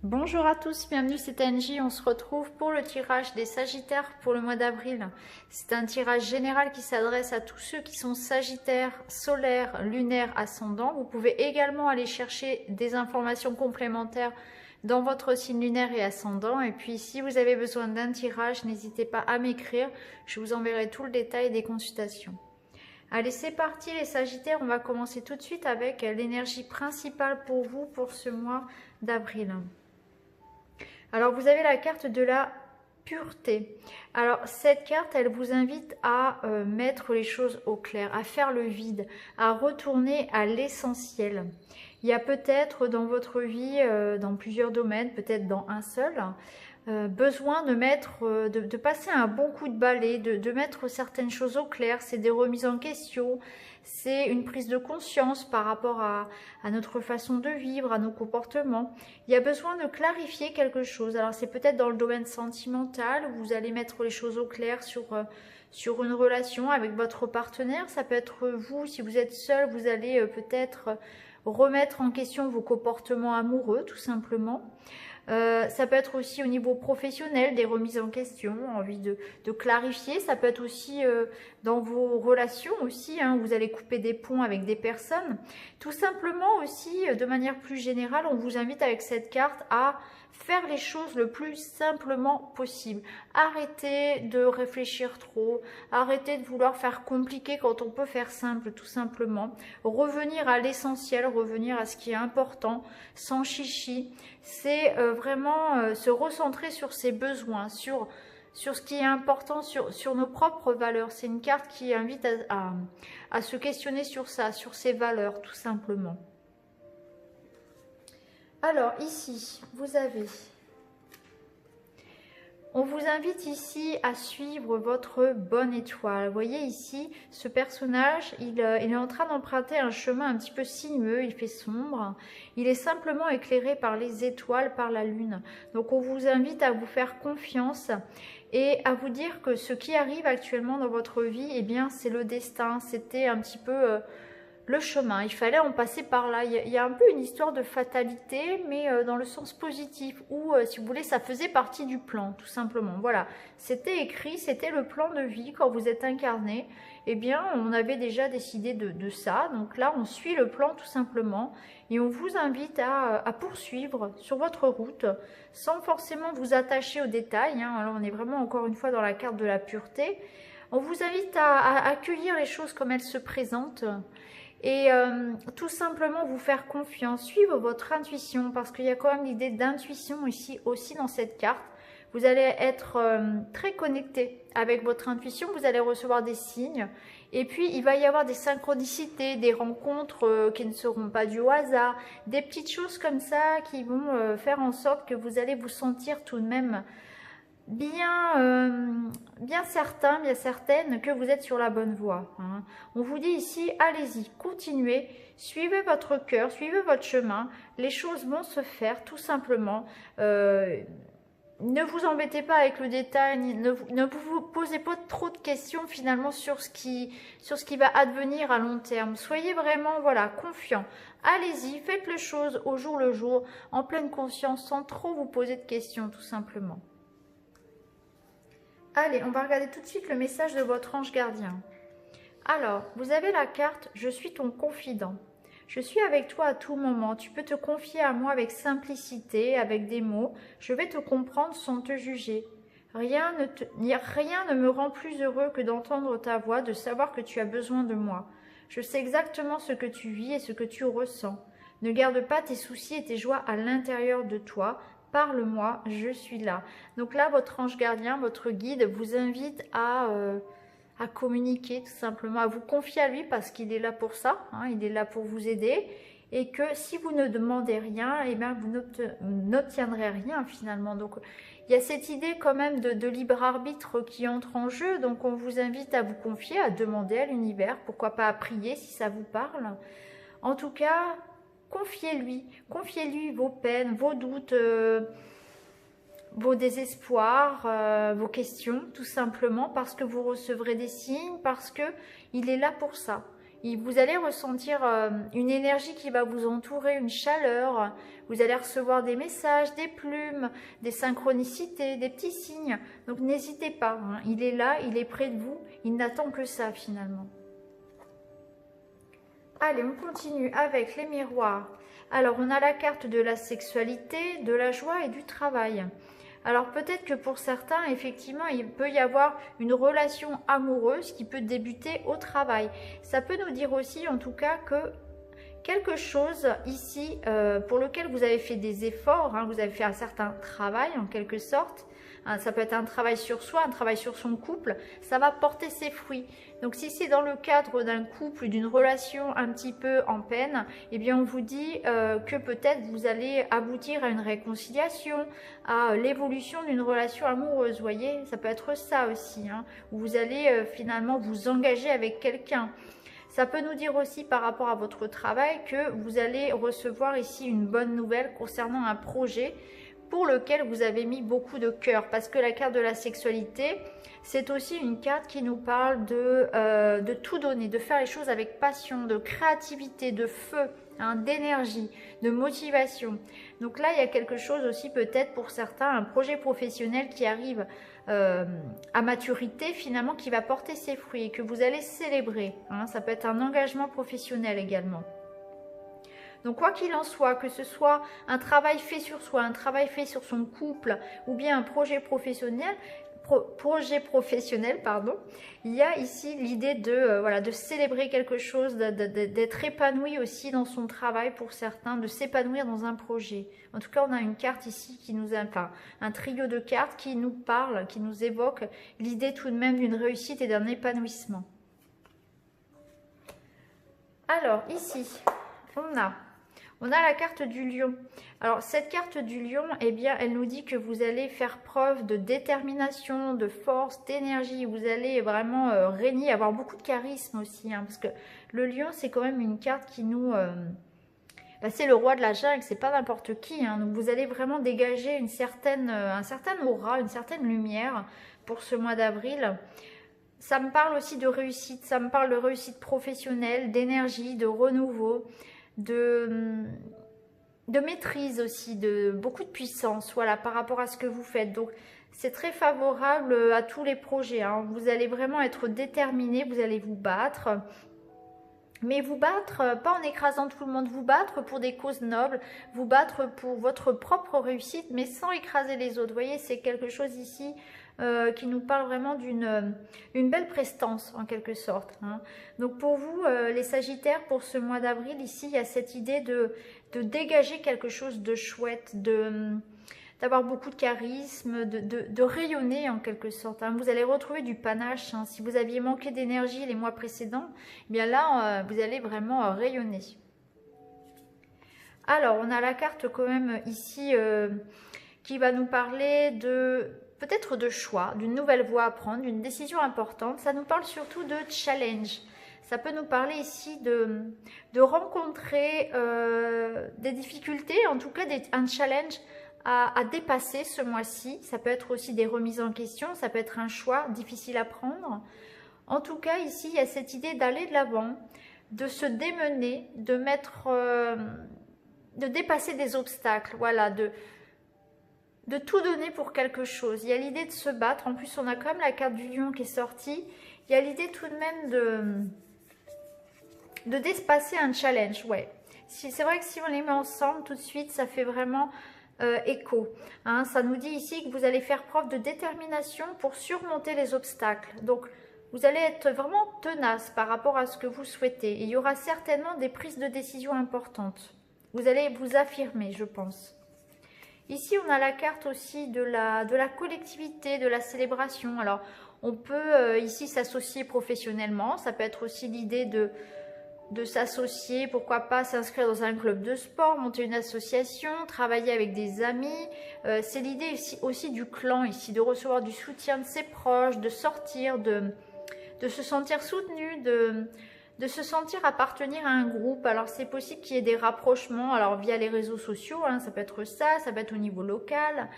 Bonjour à tous, bienvenue, c'est Angie. On se retrouve pour le tirage des Sagittaires pour le mois d'avril. C'est un tirage général qui s'adresse à tous ceux qui sont Sagittaires, solaires, lunaires, ascendants. Vous pouvez également aller chercher des informations complémentaires dans votre signe lunaire et ascendant. Et puis si vous avez besoin d'un tirage, n'hésitez pas à m'écrire. Je vous enverrai tout le détail des consultations. Allez, c'est parti les Sagittaires. On va commencer tout de suite avec l'énergie principale pour vous pour ce mois d'avril. Alors, vous avez la carte de la pureté. Alors, cette carte, elle vous invite à mettre les choses au clair, à faire le vide, à retourner à l'essentiel. Il y a peut-être dans votre vie, dans plusieurs domaines, peut-être dans un seul, besoin de passer un bon coup de balai, de mettre certaines choses au clair. C'est des remises en question, c'est une prise de conscience par rapport à notre façon de vivre, à nos comportements. Il y a besoin de clarifier quelque chose. Alors c'est peut-être dans le domaine sentimental où vous allez mettre les choses au clair sur une relation avec votre partenaire. Ça peut être vous, si vous êtes seul, vous allez peut-être remettre en question vos comportements amoureux, tout simplement. Ça peut être aussi au niveau professionnel, des remises en question, envie de clarifier. Ça peut être aussi dans vos relations aussi, hein, vous allez couper des ponts avec des personnes. Tout simplement aussi, de manière plus générale, on vous invite avec cette carte à faire les choses le plus simplement possible. Arrêtez de réfléchir trop, arrêtez de vouloir faire compliqué quand on peut faire simple, tout simplement. Revenir à l'essentiel, revenir à ce qui est important, sans chichi. C'est vraiment se recentrer sur ses besoins, sur ce qui est important, sur nos propres valeurs. C'est une carte qui invite à se questionner sur ça, sur ses valeurs, tout simplement. Alors ici, on vous invite ici à suivre votre bonne étoile. Vous voyez ici, ce personnage, il est en train d'emprunter un chemin un petit peu sinueux, il fait sombre. Il est simplement éclairé par les étoiles, par la lune. Donc on vous invite à vous faire confiance et à vous dire que ce qui arrive actuellement dans votre vie, eh bien c'est le destin. C'était un petit peu le chemin, il fallait en passer par là. Il y a un peu une histoire de fatalité, mais dans le sens positif, où, si vous voulez, ça faisait partie du plan, tout simplement. Voilà, c'était écrit, c'était le plan de vie quand vous êtes incarné. Eh bien, on avait déjà décidé de ça, donc là, on suit le plan tout simplement. Et on vous invite à poursuivre sur votre route, sans forcément vous attacher aux détails. Hein. Alors, on est vraiment, encore une fois, dans la carte de la pureté. On vous invite à accueillir les choses comme elles se présentent. Et tout simplement vous faire confiance, suivre votre intuition, parce qu'il y a quand même l'idée d'intuition ici aussi dans cette carte. Vous allez être très connecté avec votre intuition, vous allez recevoir des signes. Et puis il va y avoir des synchronicités, des rencontres qui ne seront pas dues au hasard, des petites choses comme ça qui vont faire en sorte que vous allez vous sentir tout de même bien certain, bien certaine que vous êtes sur la bonne voie. Hein. On vous dit ici, allez-y, continuez, suivez votre cœur, suivez votre chemin, les choses vont se faire tout simplement. Ne vous embêtez pas avec le détail, ne vous posez pas trop de questions finalement sur ce qui va advenir à long terme. Soyez vraiment voilà, confiants. Allez-y, faites les choses au jour le jour, en pleine conscience, sans trop vous poser de questions tout simplement. Allez, on va regarder tout de suite le message de votre ange gardien. Alors, vous avez la carte « Je suis ton confident ». Je suis avec toi à tout moment. Tu peux te confier à moi avec simplicité, avec des mots. Je vais te comprendre sans te juger. Rien ne me rend plus heureux que d'entendre ta voix, de savoir que tu as besoin de moi. Je sais exactement ce que tu vis et ce que tu ressens. Ne garde pas tes soucis et tes joies à l'intérieur de toi. Parle-moi, je suis là. Donc là, votre ange gardien, votre guide vous invite à communiquer tout simplement, à vous confier à lui parce qu'il est là pour ça, hein, il est là pour vous aider. Et que si vous ne demandez rien, eh bien, vous n'obtiendrez rien finalement. Donc il y a cette idée quand même de libre arbitre qui entre en jeu. Donc on vous invite à vous confier, à demander à l'univers, pourquoi pas à prier si ça vous parle. En tout cas, confiez-lui vos peines, vos doutes, vos désespoirs, vos questions, tout simplement, parce que vous recevrez des signes, parce qu'il est là pour ça. Vous allez ressentir une énergie qui va vous entourer, une chaleur. Vous allez recevoir des messages, des plumes, des synchronicités, des petits signes. Donc n'hésitez pas, hein. Il est là, il est près de vous. Il n'attend que ça finalement. Allez, on continue avec les miroirs. Alors, on a la carte de la sexualité, de la joie et du travail. Alors, peut-être que pour certains, effectivement, il peut y avoir une relation amoureuse qui peut débuter au travail. Ça peut nous dire aussi, en tout cas, que quelque chose ici pour lequel vous avez fait des efforts, hein, vous avez fait un certain travail en quelque sorte, hein, ça peut être un travail sur soi, un travail sur son couple, ça va porter ses fruits. Donc si c'est dans le cadre d'un couple, d'une relation un petit peu en peine, eh bien on vous dit que peut-être vous allez aboutir à une réconciliation, à l'évolution d'une relation amoureuse, vous voyez, ça peut être ça aussi, hein, où vous allez finalement vous engager avec quelqu'un. Ça peut nous dire aussi par rapport à votre travail que vous allez recevoir ici une bonne nouvelle concernant un projet pour lequel vous avez mis beaucoup de cœur. Parce que la carte de la sexualité, c'est aussi une carte qui nous parle de tout donner, de faire les choses avec passion, de créativité, de feu, hein, d'énergie, de motivation. Donc là, il y a quelque chose aussi peut-être pour certains, un projet professionnel qui arrive à maturité finalement, qui va porter ses fruits et que vous allez célébrer, hein. Ça peut être un engagement professionnel également. Donc quoi qu'il en soit, que ce soit un travail fait sur soi, un travail fait sur son couple ou bien un projet professionnel, il y a ici l'idée de, voilà, de célébrer quelque chose, d'être épanoui aussi dans son travail pour certains, de s'épanouir dans un projet. En tout cas, on a une carte ici qui nous, enfin, un trio de cartes qui nous parle, qui nous évoque l'idée tout de même d'une réussite et d'un épanouissement. Alors ici, on a la carte du lion. Alors cette carte du lion, eh bien, elle nous dit que vous allez faire preuve de détermination, de force, d'énergie. Vous allez vraiment régner, avoir beaucoup de charisme aussi, hein, parce que le lion, c'est quand même une carte qui nous... c'est le roi de la jungle, c'est pas n'importe qui, hein, donc vous allez vraiment dégager un certain aura, une certaine lumière pour ce mois d'avril. Ça me parle aussi de réussite, ça me parle de réussite professionnelle, d'énergie, de renouveau, de maîtrise aussi, de beaucoup de puissance, voilà, par rapport à ce que vous faites. Donc c'est très favorable à tous les projets, hein. Vous allez vraiment être déterminé, vous allez vous battre, mais vous battre pas en écrasant tout le monde, vous battre pour des causes nobles, vous battre pour votre propre réussite, mais sans écraser les autres. Vous voyez, c'est quelque chose ici qui nous parle vraiment d'une belle prestance en quelque sorte, hein. Donc pour vous, les Sagittaires, pour ce mois d'avril, ici, il y a cette idée de dégager quelque chose de chouette, d'avoir beaucoup de charisme, de rayonner en quelque sorte, hein. Vous allez retrouver du panache, hein. Si vous aviez manqué d'énergie les mois précédents, eh bien là, vous allez vraiment rayonner. Alors, on a la carte quand même ici qui va nous parler de... peut-être de choix, d'une nouvelle voie à prendre, d'une décision importante. Ça nous parle surtout de challenge. Ça peut nous parler ici de rencontrer des difficultés, en tout cas un challenge à dépasser ce mois-ci. Ça peut être aussi des remises en question, ça peut être un choix difficile à prendre. En tout cas, ici, il y a cette idée d'aller de l'avant, de se démener, de dépasser des obstacles, voilà, de tout donner pour quelque chose. Il y a l'idée de se battre. En plus, on a quand même la carte du lion qui est sortie. Il y a l'idée tout de même de dépasser un challenge. Ouais. C'est vrai que si on les met ensemble tout de suite, ça fait vraiment écho, hein. Ça nous dit ici que vous allez faire preuve de détermination pour surmonter les obstacles. Donc, vous allez être vraiment tenace par rapport à ce que vous souhaitez. Et il y aura certainement des prises de décision importantes. Vous allez vous affirmer, je pense. Ici, on a la carte aussi de la collectivité, de la célébration. Alors, on peut ici s'associer professionnellement. Ça peut être aussi l'idée de s'associer, pourquoi pas s'inscrire dans un club de sport, monter une association, travailler avec des amis. C'est l'idée aussi du clan ici, de recevoir du soutien de ses proches, de sortir, de se sentir soutenu, de se sentir appartenir à un groupe. Alors c'est possible qu'il y ait des rapprochements, alors via les réseaux sociaux, hein, ça peut être ça peut être au niveau local,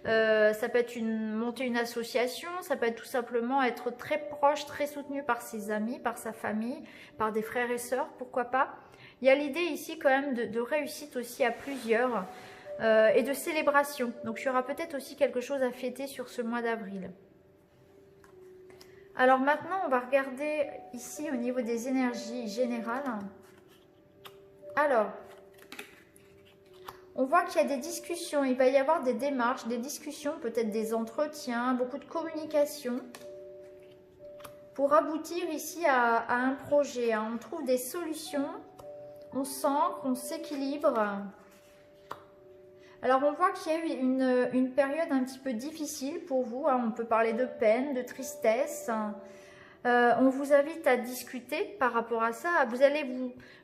ça peut être monter une association, ça peut être tout simplement être très proche, très soutenu par ses amis, par sa famille, par des frères et sœurs, pourquoi pas. Il y a l'idée ici quand même de réussite aussi à plusieurs et de célébration. Donc il y aura peut-être aussi quelque chose à fêter sur ce mois d'avril. Alors maintenant, on va regarder ici au niveau des énergies générales. Alors, on voit qu'il y a des discussions, il va y avoir des démarches, des discussions, peut-être des entretiens, beaucoup de communication pour aboutir ici à un projet. On trouve des solutions, on s'ancre, on s'équilibre. Alors, on voit qu'il y a eu une période un petit peu difficile pour vous. On peut parler de peine, de tristesse. On vous invite à discuter par rapport à ça.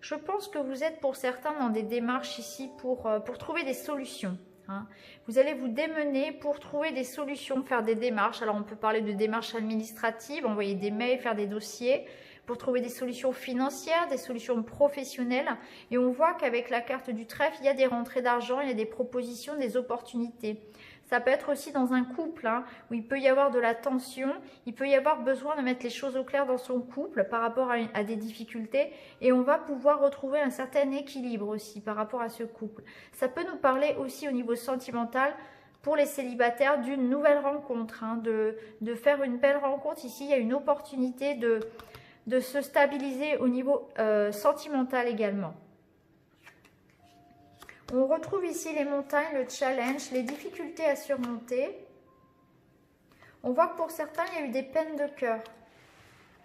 Je pense que vous êtes pour certains dans des démarches ici pour trouver des solutions. Vous allez vous démener pour trouver des solutions, faire des démarches. Alors, on peut parler de démarches administratives, envoyer des mails, faire des dossiers, pour trouver des solutions financières, des solutions professionnelles. Et on voit qu'avec la carte du trèfle, il y a des rentrées d'argent, il y a des propositions, des opportunités. Ça peut être aussi dans un couple, où il peut y avoir de la tension, il peut y avoir besoin de mettre les choses au clair dans son couple par rapport à des difficultés. Et on va pouvoir retrouver un certain équilibre aussi par rapport à ce couple. Ça peut nous parler aussi au niveau sentimental, pour les célibataires, d'une nouvelle rencontre, de faire une belle rencontre. Ici, il y a une opportunité de se stabiliser au niveau sentimental également. On retrouve ici les montagnes, le challenge, les difficultés à surmonter. On voit que pour certains, il y a eu des peines de cœur.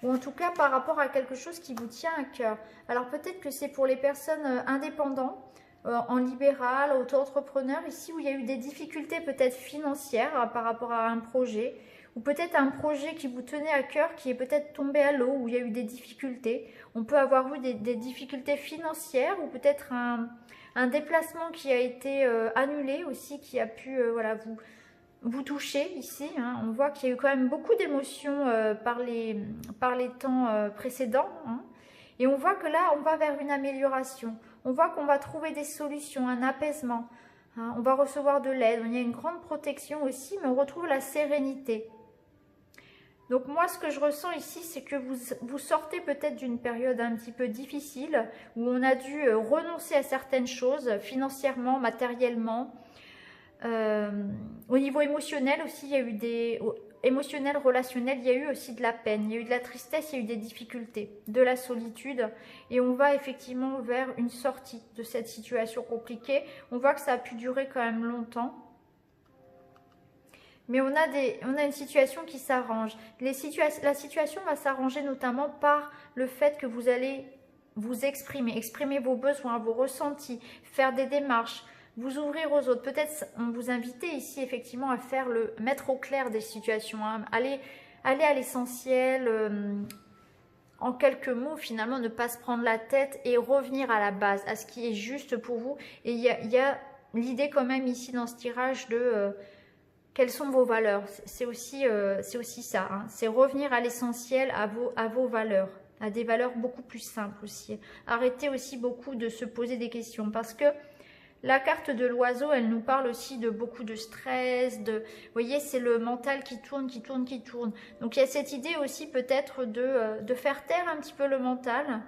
Ou en tout cas, par rapport à quelque chose qui vous tient à cœur. Alors peut-être que c'est pour les personnes indépendantes, en libéral, auto-entrepreneur, ici où il y a eu des difficultés peut-être financières par rapport à un projet. Ou peut-être un projet qui vous tenait à cœur qui est peut-être tombé à l'eau, où il y a eu des difficultés. On peut avoir eu des difficultés financières ou peut-être un déplacement qui a été annulé aussi, qui a pu vous toucher ici. On voit qu'il y a eu quand même beaucoup d'émotions par les temps précédents. Et on voit que là, on va vers une amélioration. On voit qu'on va trouver des solutions, un apaisement. On va recevoir de l'aide. Il y a une grande protection aussi, mais on retrouve la sérénité. Donc moi, ce que je ressens ici, c'est que vous sortez peut-être d'une période un petit peu difficile, où on a dû renoncer à certaines choses, financièrement, matériellement. Au niveau émotionnel aussi, il y a eu émotionnel, relationnel, il y a eu aussi de la peine, il y a eu de la tristesse, il y a eu des difficultés, de la solitude. Et on va effectivement vers une sortie de cette situation compliquée. On voit que ça a pu durer quand même longtemps. Mais on a une situation qui s'arrange. La situation va s'arranger notamment par le fait que vous allez vous exprimer vos besoins, vos ressentis, faire des démarches, vous ouvrir aux autres. Peut-être on vous invite ici effectivement à mettre au clair des situations, aller à l'essentiel, en quelques mots finalement, ne pas se prendre la tête et revenir à la base, à ce qui est juste pour vous. Et il y a l'idée quand même ici dans ce tirage de... quelles sont vos valeurs? C'est aussi ça, c'est revenir à l'essentiel, à vos valeurs, à des valeurs beaucoup plus simples aussi. Arrêtez aussi beaucoup de se poser des questions parce que la carte de l'oiseau, elle nous parle aussi de beaucoup de stress, vous voyez, c'est le mental qui tourne, qui tourne, qui tourne. Donc il y a cette idée aussi peut-être de faire taire un petit peu le mental,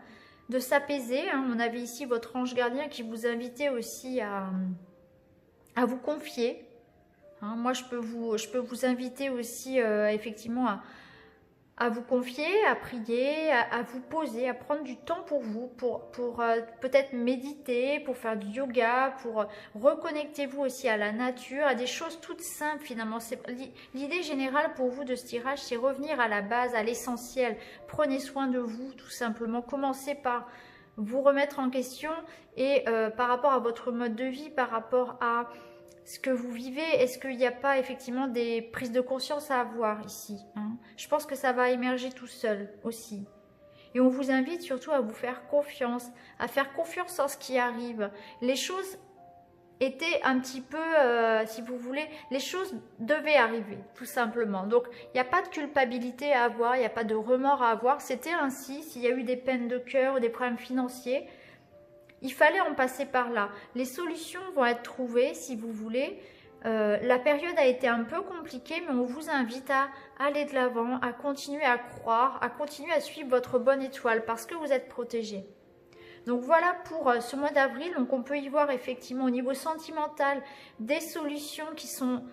de s'apaiser. On avait ici votre ange gardien qui vous invitait aussi à vous confier. Moi, je peux vous inviter aussi effectivement à vous confier, à prier, à vous poser, à prendre du temps pour vous, pour peut-être méditer, pour faire du yoga, pour reconnecter-vous aussi à la nature, à des choses toutes simples finalement. L'idée générale pour vous de ce tirage, c'est revenir à la base, à l'essentiel. Prenez soin de vous tout simplement. Commencez par vous remettre en question et par rapport à votre mode de vie, par rapport à ce que vous vivez, est-ce qu'il n'y a pas effectivement des prises de conscience à avoir ici, Je pense que ça va émerger tout seul aussi. Et on vous invite surtout à vous faire confiance, à faire confiance en ce qui arrive. Les choses était un petit peu, si vous voulez, les choses devaient arriver, tout simplement. Donc, il n'y a pas de culpabilité à avoir, il n'y a pas de remords à avoir. C'était ainsi, s'il y a eu des peines de cœur ou des problèmes financiers, il fallait en passer par là. Les solutions vont être trouvées, si vous voulez. La période a été un peu compliquée, mais on vous invite à aller de l'avant, à continuer à croire, à continuer à suivre votre bonne étoile parce que vous êtes protégé. Donc voilà pour ce mois d'avril. Donc on peut y voir effectivement au niveau sentimental des solutions qui sont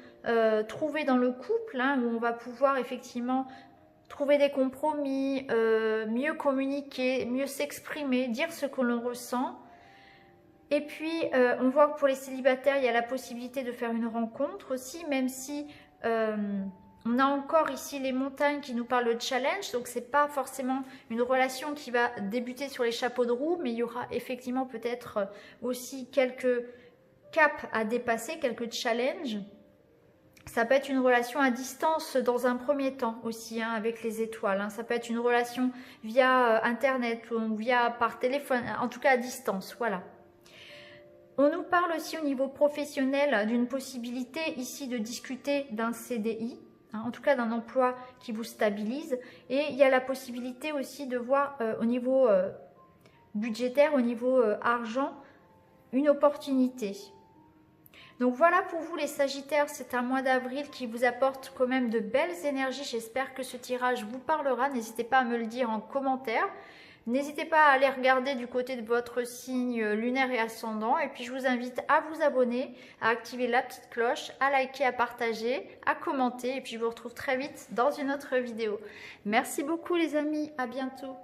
trouvées dans le couple, hein, où on va pouvoir effectivement trouver des compromis, mieux communiquer, mieux s'exprimer, dire ce que l'on ressent. Et puis, on voit que pour les célibataires, il y a la possibilité de faire une rencontre aussi, même si on a encore ici les montagnes qui nous parlent de challenge. Donc, ce n'est pas forcément une relation qui va débuter sur les chapeaux de roue, mais il y aura effectivement peut-être aussi quelques caps à dépasser, quelques challenges. Ça peut être une relation à distance dans un premier temps aussi, hein, avec les étoiles. Hein. Ça peut être une relation via Internet ou via par téléphone, en tout cas à distance, voilà. On nous parle aussi au niveau professionnel d'une possibilité ici de discuter d'un CDI, hein, en tout cas d'un emploi qui vous stabilise. Et il y a la possibilité aussi de voir au niveau budgétaire, au niveau argent, une opportunité. Donc voilà pour vous les Sagittaires, c'est un mois d'avril qui vous apporte quand même de belles énergies. J'espère que ce tirage vous parlera. N'hésitez pas à me le dire en commentaire. N'hésitez pas à aller regarder du côté de votre signe lunaire et ascendant. Et puis je vous invite à vous abonner, à activer la petite cloche, à liker, à partager, à commenter. Et puis je vous retrouve très vite dans une autre vidéo. Merci beaucoup les amis, à bientôt.